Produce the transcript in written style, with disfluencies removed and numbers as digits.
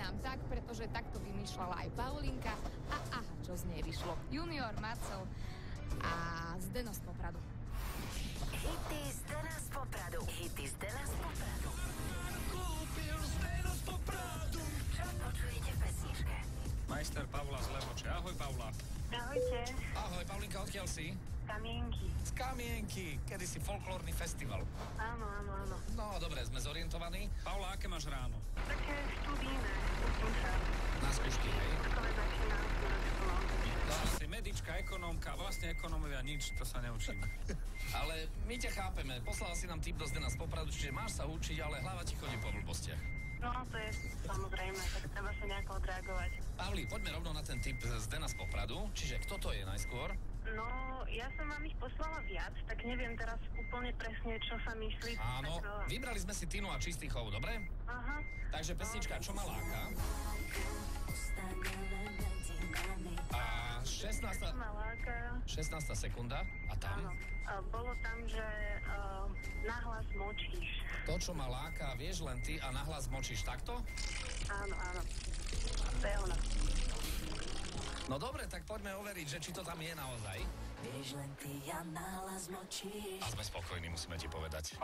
nám tak, pretože takto vymýšľala aj Paulinka a aha, čo z nej vyšlo. Junior, Marcel a Zdeno z Popradu. Hity Zdena z Popradu. Hity Zdena z Popradu. Kúpil Zdeno z Popradu. Čo počujete v pesničke? Majster Pavla z Levoče. Ahoj, Pavla. Ahojte, Ahoj, Paulinka, odkiaľ si? Kamienky. Z Kamienky, kedysi folklórny festival. Áno, áno, áno. No, dobre, sme zorientovaní. Paula, aké máš ráno? Také študijné. Učím sa. Na skúšky, hej? Skoro začínam na školu. No, si medička, ekonómka, vlastne ekonómovia nič, to sa neučíme. Ale my ťa chápeme, poslal si nám tip do Zdena z Popradu, čiže máš sa učiť, ale hlava ti chodí po blbostiach. No, to je samozrejme, tak treba sa nejako odreagovať. Pavli, poďme rovno na ten tip Zdena z Popradu, čiže kto to je najskôr? No, ja som vám ich poslala viac, tak neviem teraz úplne presne, čo sa myslí. Áno, Tak, vybrali sme si Tinu a Čistý chov, dobre? aha. Takže pesnička Čo ma láka. A 16. Ma láka. 16. sekunda. A Áno. tam? Bolo tam, že nahlas močíš. To, čo ma láka, vieš len ty a nahlas močíš takto? Áno, áno. To je ono. No dobre, tak poďme overiť, že či to tam je naozaj. Vieš len ty a nahlas močíš. A sme spokojní, musíme ti povedať.